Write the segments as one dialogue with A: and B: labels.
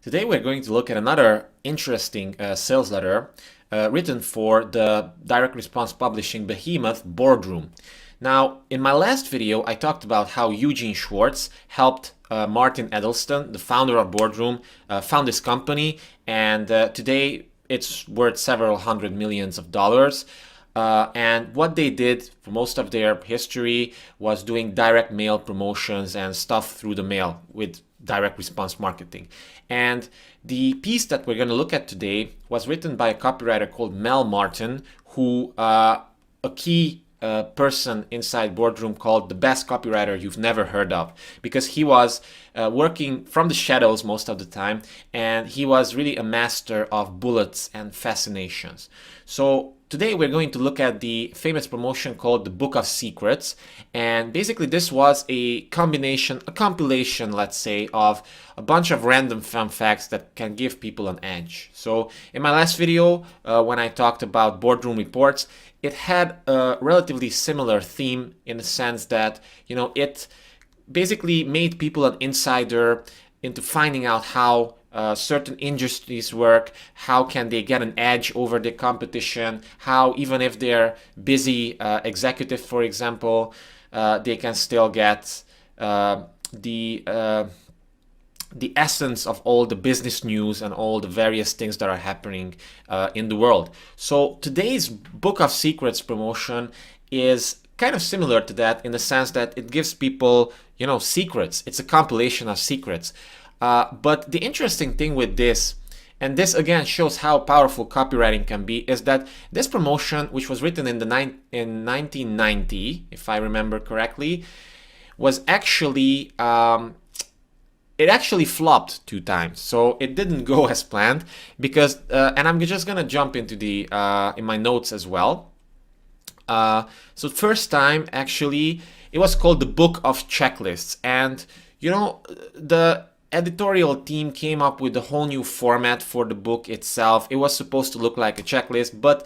A: Today we're going to look at another interesting sales letter written for the direct response publishing behemoth Boardroom. Now, in my last video, I talked about how Eugene Schwartz helped Martin Edelston, the founder of Boardroom, found this company, and today it's worth several hundred millions of dollars. And what they did for most of their history was doing direct mail promotions and stuff through the mail with direct response marketing. And the piece that we're going to look at today was written by a copywriter called Mel Martin, who a key person inside Boardroom called the best copywriter you've never heard of, because he was working from the shadows most of the time, and he was really a master of bullets and fascinations. So today we're going to look at the famous promotion called the Book of Secrets, and basically this was a compilation, let's say, of a bunch of random fun facts that can give people an edge. So in my last video, when I talked about Boardroom reports, it had a relatively similar theme in the sense that, it basically made people an insider into finding out how certain industries work, how can they get an edge over the competition, how even if they're busy executive, for example, they can still get the essence of all the business news and all the various things that are happening in the world. So today's Book of Secrets promotion is kind of similar to that in the sense that it gives people, secrets. It's a compilation of secrets. But the interesting thing with this, and this again shows how powerful copywriting can be, is that this promotion, which was written in 1990, if I remember correctly, was actually it actually flopped 2 times. So it didn't go as planned because, and I'm just gonna jump into the in my notes as well. So first time, actually, it was called the Book of Checklists, and the editorial team came up with a whole new format for the book itself. It was supposed to look like a checklist, but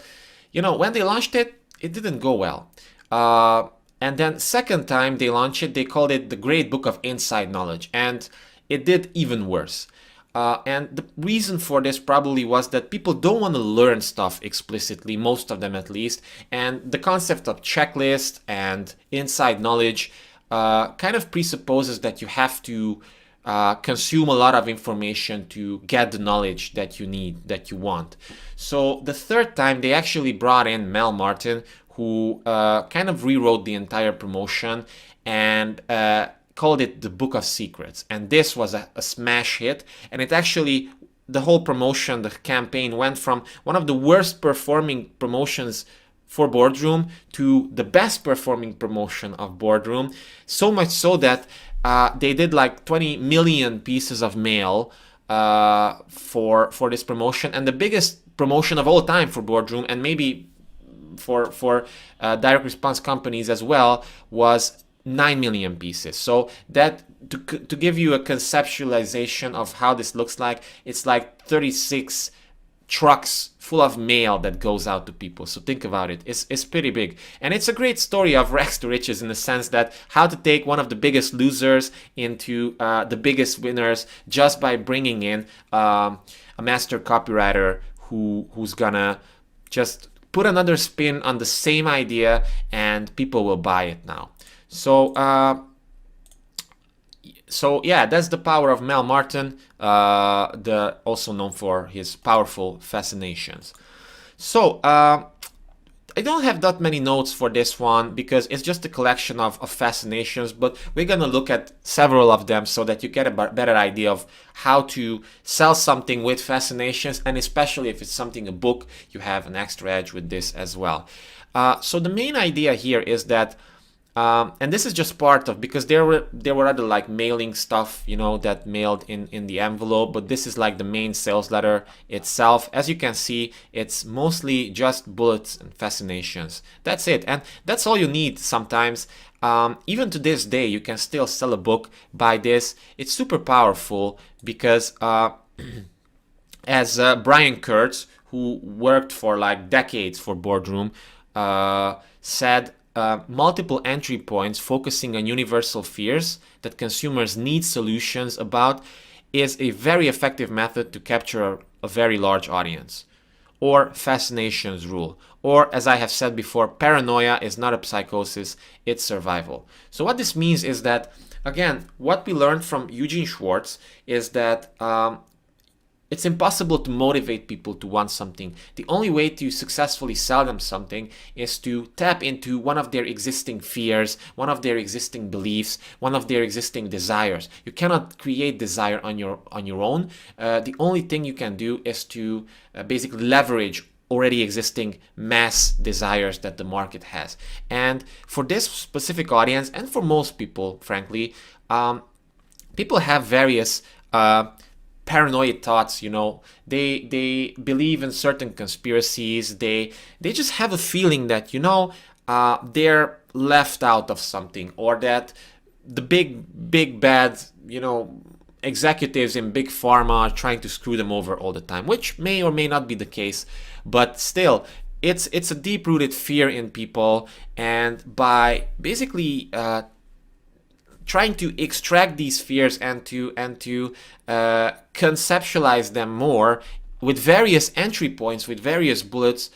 A: when they launched it, it didn't go well. And then second time they launched it, they called it the Great Book of Inside Knowledge, and it did even worse. And the reason for this probably was that people don't want to learn stuff explicitly, most of them at least, and the concept of checklist and inside knowledge kind of presupposes that you have to consume a lot of information to get the knowledge that you need, that you want. So the third time they actually brought in Mel Martin, who kind of rewrote the entire promotion and called it the Book of Secrets. And this was a smash hit, and it actually, the whole promotion, the campaign went from one of the worst performing promotions for Boardroom to the best performing promotion of Boardroom, so much so that they did like 20 million pieces of mail for this promotion, and the biggest promotion of all time for Boardroom, and maybe for direct response companies as well, was 9 million pieces. So that, to give you a conceptualization of how this looks like, it's like 36 trucks full of mail that goes out to people. So think about it. It's pretty big. And it's a great story of rags to riches in the sense that how to take one of the biggest losers into the biggest winners just by bringing in a master copywriter who's gonna just put another spin on the same idea, and people will buy it now. So yeah, that's the power of Mel Martin, also known for his powerful fascinations. So I don't have that many notes for this one because it's just a collection of fascinations, but we're going to look at several of them so that you get a better idea of how to sell something with fascinations, and especially if it's something, a book, you have an extra edge with this as well. So the main idea here is that and this is just part of, because there were other like mailing stuff, that mailed in the envelope, but this is like the main sales letter itself. As you can see, it's mostly just bullets and fascinations. That's it, and that's all you need sometimes. Even to this day, you can still sell a book by this. It's super powerful because as Brian Kurtz, who worked for like decades for Boardroom, said, multiple entry points focusing on universal fears that consumers need solutions about is a very effective method to capture a very large audience. Or fascinations rule. Or, as I have said before, paranoia is not a psychosis, it's survival. So what this means is that, again, what we learned from Eugene Schwartz is that it's impossible to motivate people to want something. The only way to successfully sell them something is to tap into one of their existing fears, one of their existing beliefs, one of their existing desires. You cannot create desire on your own. The only thing you can do is to basically leverage already existing mass desires that the market has. And for this specific audience, and for most people, frankly, people have various paranoid thoughts. They believe in certain conspiracies. They just have a feeling that they're left out of something, or that the big bad executives in big pharma are trying to screw them over all the time, which may or may not be the case, but still it's a deep-rooted fear in people. And by basically trying to extract these fears and to conceptualize them more with various entry points, with various bullets,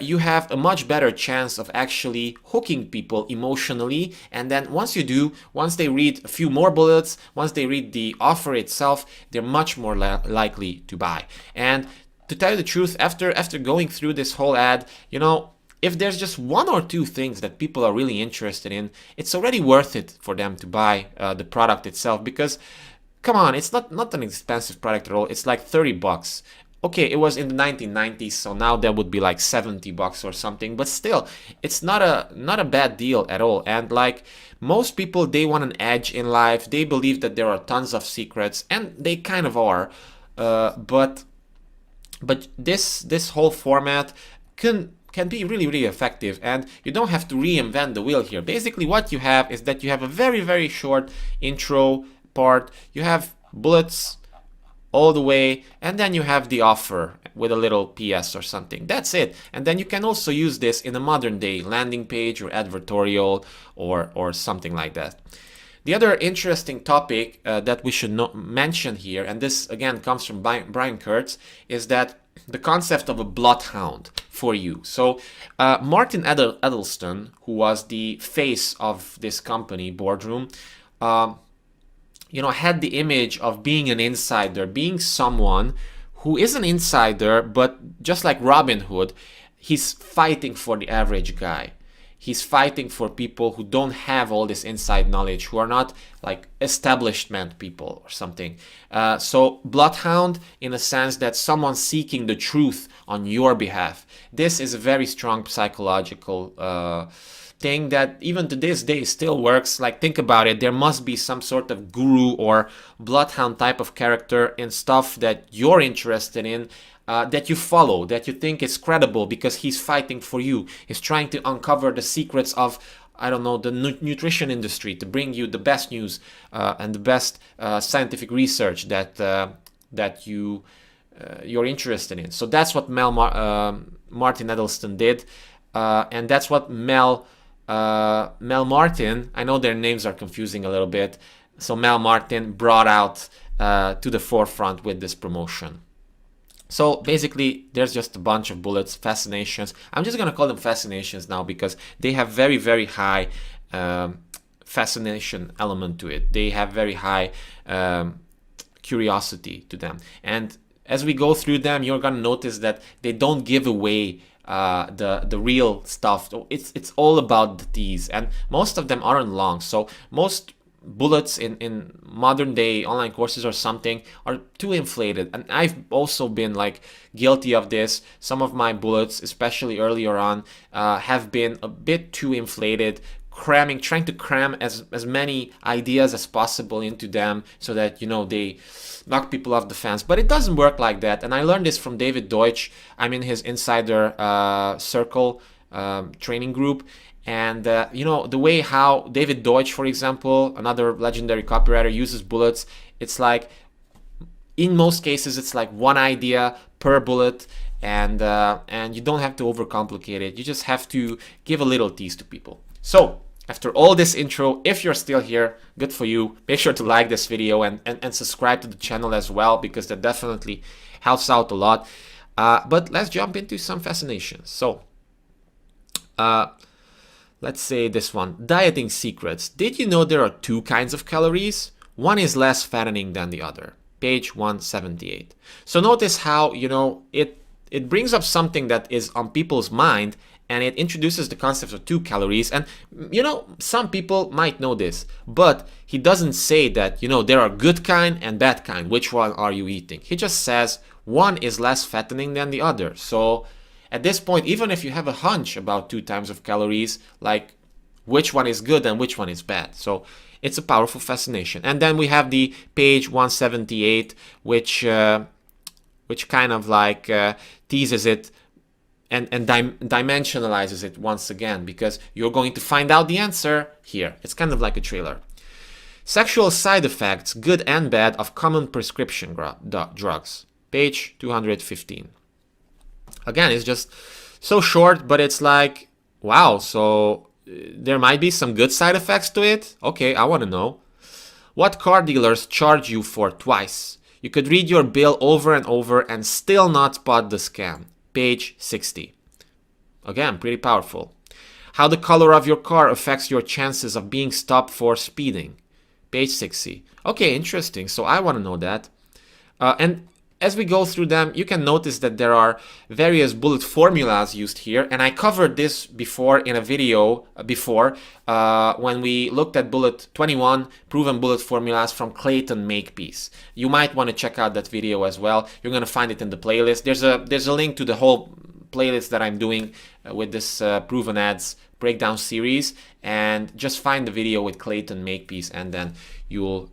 A: you have a much better chance of actually hooking people emotionally. And then once they read a few more bullets, once they read the offer itself, they're much more likely to buy. And to tell you the truth, after going through this whole ad, if there's just one or two things that people are really interested in, it's already worth it for them to buy the product itself. Because, come on, it's not an expensive product at all. It's like $30. Okay, it was in the 1990s, so now that would be like $70 or something. But still, it's not a bad deal at all. And like most people, they want an edge in life. They believe that there are tons of secrets, and they kind of are. But this whole format can be really, really effective, and you don't have to reinvent the wheel here. Basically, what you have is that you have a very, very short intro part. You have bullets all the way, and then you have the offer with a little PS or something. That's it. And then you can also use this in a modern day landing page or advertorial or something like that. The other interesting topic that we should mention here, and this again comes from Brian Kurtz, is that the concept of a bloodhound for you. So Martin Edelston, who was the face of this company, Boardroom, had the image of being an insider, being someone who is an insider, but just like Robin Hood, he's fighting for the average guy. He's fighting for people who don't have all this inside knowledge, who are not like establishment people or something. So bloodhound, in a sense that someone seeking the truth on your behalf. This is a very strong psychological thing that even to this day still works. Like, think about it. There must be some sort of guru or bloodhound type of character in stuff that you're interested in, that you follow, that you think is credible because he's fighting for you. He's trying to uncover the secrets of, I don't know, the nutrition industry, to bring you the best news and the best scientific research that you're interested in. So that's what Martin Edelston did, and that's what Mel Martin, I know their names are confusing a little bit, so Mel Martin brought out to the forefront with this promotion. So basically, there's just a bunch of bullets, fascinations. I'm just going to call them fascinations now because they have very, very high fascination element to it. They have very high curiosity to them. And as we go through them, you're going to notice that they don't give away the real stuff. It's all about the tease, and most of them aren't long. So most bullets in modern day online courses or something are too inflated, and I've also been like guilty of this. Some of my bullets, especially earlier on, have been a bit too inflated, trying to cram as many ideas as possible into them so that they knock people off the fence. But it doesn't work like that, and I learned this from David Deutsch. I'm in his insider circle training group. And the way how David Deutsch, for example, another legendary copywriter, uses bullets, it's like, in most cases, it's like one idea per bullet, and you don't have to overcomplicate it. You just have to give a little tease to people. So After all this intro, if you're still here, good for you. Make sure to like this video and subscribe to the channel as well, because that definitely helps out a lot. But let's jump into some fascinations. So let's say this one, dieting secrets. Did you know there are two kinds of calories? One is less fattening than the other. Page 178. So notice how, it brings up something that is on people's mind, and it introduces the concept of two calories. And, some people might know this, but he doesn't say that, there are good kind and bad kind. Which one are you eating? He just says one is less fattening than the other. So at this point, even if you have a hunch about two types of calories, like which one is good and which one is bad. So it's a powerful fascination. And then we have the page 178, which kind of like teases it and dimensionalizes it once again, because you're going to find out the answer here. It's kind of like a trailer. Sexual side effects, good and bad, of common prescription drugs. Page 215. Again, it's just so short, but it's like, wow, so there might be some good side effects to it? Okay, I want to know. What car dealers charge you for twice? You could read your bill over and over and still not spot the scam. Page 60. Again, pretty powerful. How the color of your car affects your chances of being stopped for speeding. Page 60. Okay, interesting. So I want to know that. And as we go through them, you can notice that there are various bullet formulas used here. And I covered this before in a video before when we looked at bullet 21, proven bullet formulas from Clayton Makepeace. You might want to check out that video as well. You're going to find it in the playlist. There's a link to the whole playlist that I'm doing with this proven ads breakdown series. And just find the video with Clayton Makepeace, and then you'll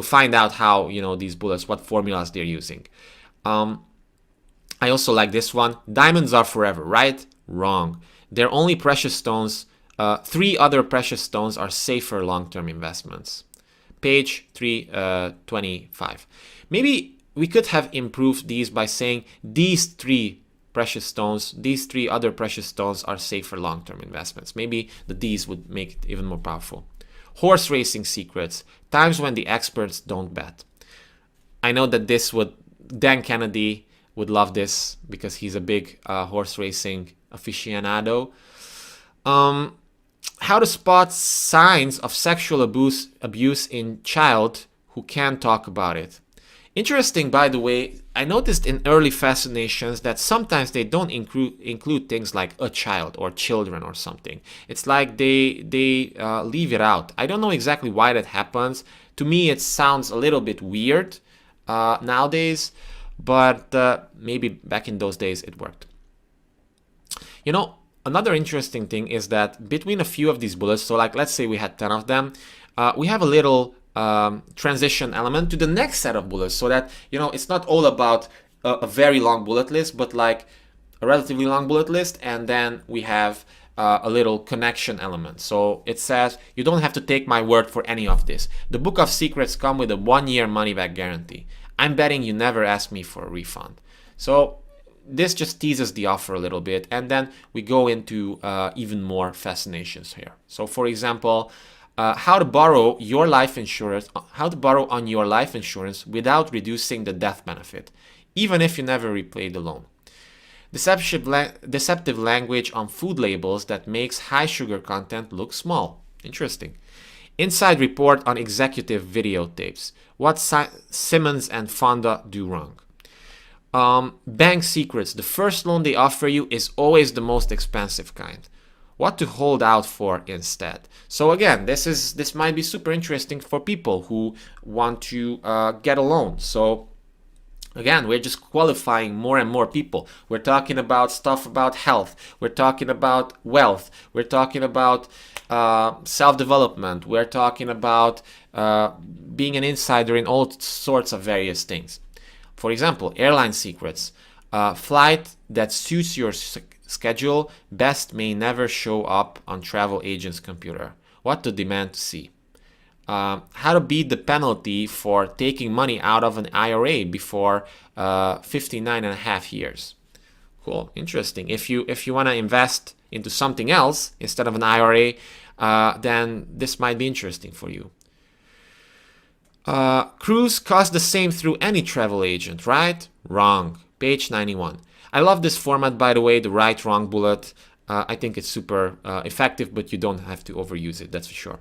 A: find out how, these bullets, what formulas they're using. I also like this one. Diamonds are forever, right? Wrong. They're only precious stones. 3 other precious stones are safer long-term investments. Page 325. Maybe we could have improved these by saying these 3 precious stones, these 3 other precious stones are safer long-term investments. Maybe the these would make it even more powerful. Horse racing secrets, times when the experts don't bet. I know that Dan Kennedy would love this, because he's a big horse racing aficionado. How to spot signs of sexual abuse in child who can't talk about it. Interesting, by the way, I noticed in early fascinations that sometimes they don't include things like a child or children or something. It's like they leave it out. I don't know exactly why that happens. To me, it sounds a little bit weird nowadays, but maybe back in those days it worked. Another interesting thing is that between a few of these bullets, so like let's say we had 10 of them, we have a little transition element to the next set of bullets, so that it's not all about a very long bullet list, but like a relatively long bullet list, and then we have a little connection element. So it says you don't have to take my word for any of this. The Book of Secrets come with a 1-year money-back guarantee. I'm betting you never ask me for a refund. So this just teases the offer a little bit, and then we go into even more fascinations here. So for example, how to borrow on your life insurance without reducing the death benefit, even if you never repay the loan. Deceptive language on food labels that makes high sugar content look small. Interesting. Inside report on executive videotapes. What Simmons and Fonda do wrong. Bank secrets. The first loan they offer you is always the most expensive kind. What to hold out for instead. So again, this might be super interesting for people who want to get a loan. So again, we're just qualifying more and more people. We're talking about stuff about health. We're talking about wealth. We're talking about self-development. We're talking about being an insider in all sorts of various things. For example, airline secrets. Flight that suits your schedule best may never show up on travel agent's computer. What to demand to see. How to beat the penalty for taking money out of an IRA before 59 and a half years. Cool, interesting. If you want to invest into something else instead of an IRA, then this might be interesting for you. Cruise costs the same through any travel agent, right? Wrong. Page 91. I love this format, by the way, the right wrong bullet. I think it's super effective, but you don't have to overuse it, that's for sure.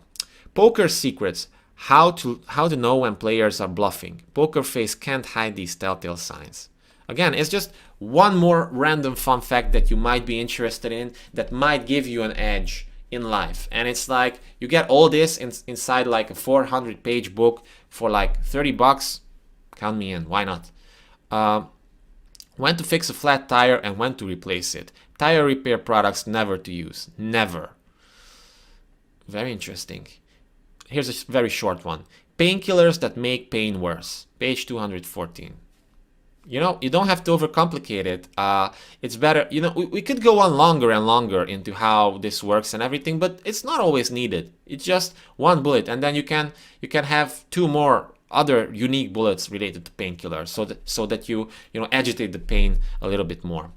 A: Poker secrets. How to know when players are bluffing. Poker face can't hide these telltale signs. Again, it's just one more random fun fact that you might be interested in that might give you an edge in life. And it's like you get all this inside like a 400-page book for like $30. Count me in, why not? When to fix a flat tire and when to replace it. Tire repair products never to use. Never. Very interesting. Here's a very short one. Painkillers that make pain worse. Page 214. You know, you don't have to overcomplicate it. It's better, you know, we could go on longer and longer into how this works and everything, but it's not always needed. It's just one bullet, and then you can have two more other unique bullets related to painkillers, so that you agitate the pain a little bit more.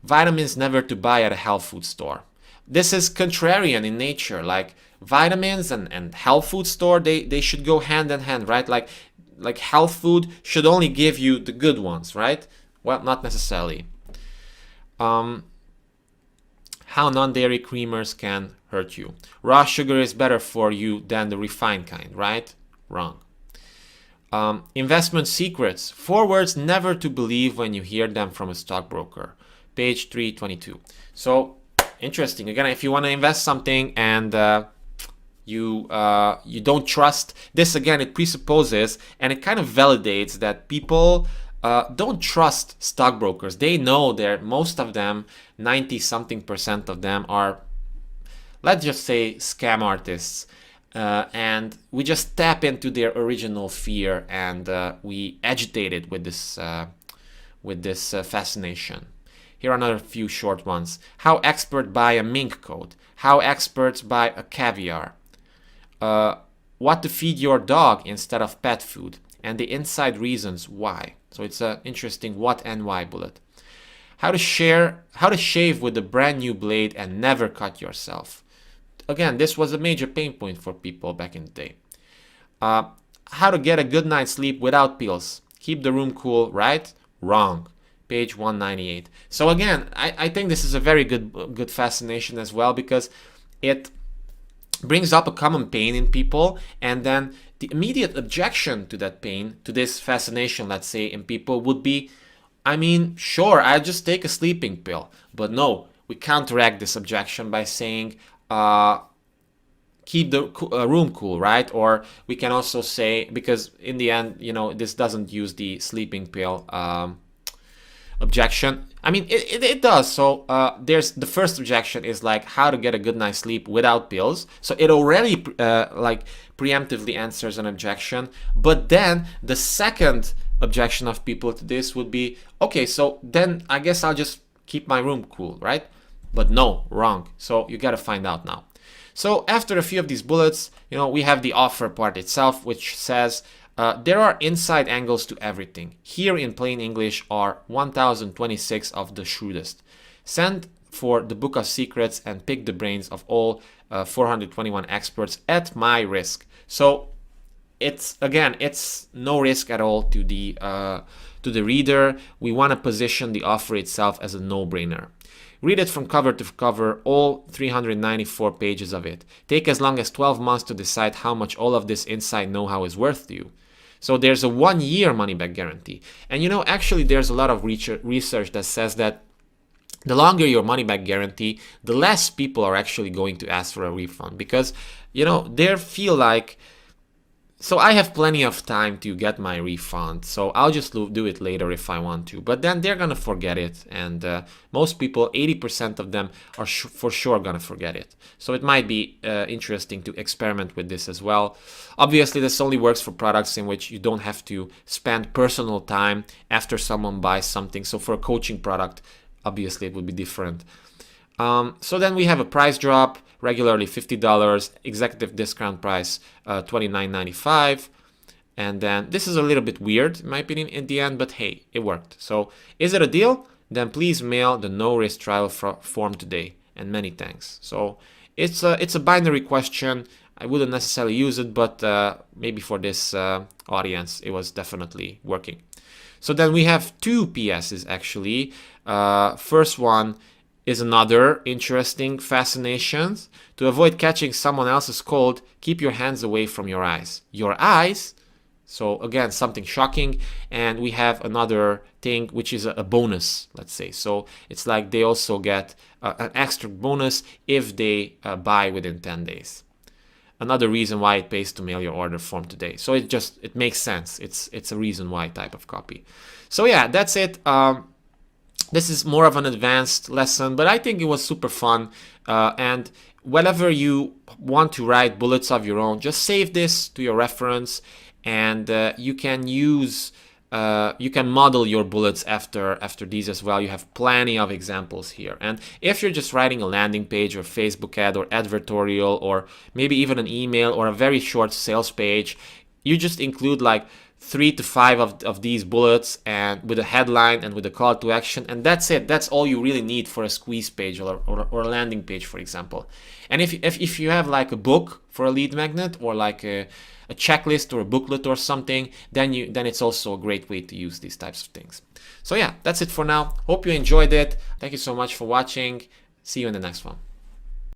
A: Vitamins never to buy at a health food store. This is contrarian in nature. Like vitamins and health food store, they should go hand in hand, right? Like health food should only give you the good ones, right? Well, not necessarily. How non-dairy creamers can hurt you. Raw sugar is better for you than the refined kind, right? Wrong. Investment secrets. 4 words never to believe when you hear them from a stockbroker. Page 322. So, interesting. Again, if you want to invest something and you don't trust this, again, it presupposes and it kind of validates that people don't trust stockbrokers. They know that most of them, 90-something% of them, are, let's just say, scam artists. And we just tap into their original fear and we agitate it with this fascination. Here are another few short ones. How expert buy a mink coat. How experts buy a caviar. What to feed your dog instead of pet food. And the inside reasons why. So it's an interesting what and why bullet. How to shave with a brand new blade and never cut yourself. Again, this was a major pain point for people back in the day. How to get a good night's sleep without pills. Keep the room cool, right? Wrong. Page 198. So again, I think this is a very good fascination as well, because it brings up a common pain in people, and then the immediate objection to that pain, to this fascination, let's say, in people would be, I mean, sure, I just take a sleeping pill. But no, we counteract this objection by saying, keep the room cool, right? Or we can also say, because in the end, this doesn't use the sleeping pill objection. I mean, it does. So there's the first objection is like how to get a good night's sleep without pills. So it already like preemptively answers an objection. But then the second objection of people to this would be, okay, so then I guess I'll just keep my room cool, right? But no, wrong. So you got to find out now. So after a few of these bullets, we have the offer part itself, which says, there are inside angles to everything. Here in plain English are 1026 of the shrewdest. Send for the Book of Secrets and pick the brains of all 421 experts at my risk. So it's no risk at all to the reader. We want to position the offer itself as a no-brainer. Read it from cover to cover, all 394 pages of it. Take as long as 12 months to decide how much all of this inside know-how is worth to you. So there's a 1-year money-back guarantee. And actually there's a lot of research that says that the longer your money-back guarantee, the less people are actually going to ask for a refund. Because, they feel like, so I have plenty of time to get my refund, so I'll just do it later if I want to. But then they're going to forget it, and most people, 80% of them, are for sure going to forget it. So it might be interesting to experiment with this as well. Obviously, this only works for products in which you don't have to spend personal time after someone buys something. So for a coaching product, obviously it would be different. So then we have a price drop, regularly $50, executive discount price $29.95. And then this is a little bit weird, in my opinion, in the end, but hey, it worked. So is it a deal? Then please mail the no risk trial form today. And many thanks. So it's a binary question. I wouldn't necessarily use it, but maybe for this audience, it was definitely working. So then we have two PSs actually. First one is another interesting fascination. To avoid catching someone else's cold, keep your hands away from your eyes. Your eyes? So again, something shocking. And we have another thing, which is a bonus, let's say. So it's like they also get an extra bonus if they buy within 10 days. Another reason why it pays to mail your order form today. So it makes sense. It's a reason why type of copy. So yeah, that's it. This is more of an advanced lesson, but I think it was super fun. And whenever you want to write bullets of your own, just save this to your reference, and you can use you can model your bullets after these as well. You have plenty of examples here. And if you're just writing a landing page or Facebook ad or advertorial or maybe even an email or a very short sales page, you just include like 3 to 5 of these bullets and with a headline and with a call to action, and that's it. That's all you really need for a squeeze page or a landing page, for example. And if you have like a book for a lead magnet or like a checklist or a booklet or something, then it's also a great way to use these types of things. So yeah, that's it for now. Hope you enjoyed it. Thank you so much for watching. See you in the next one.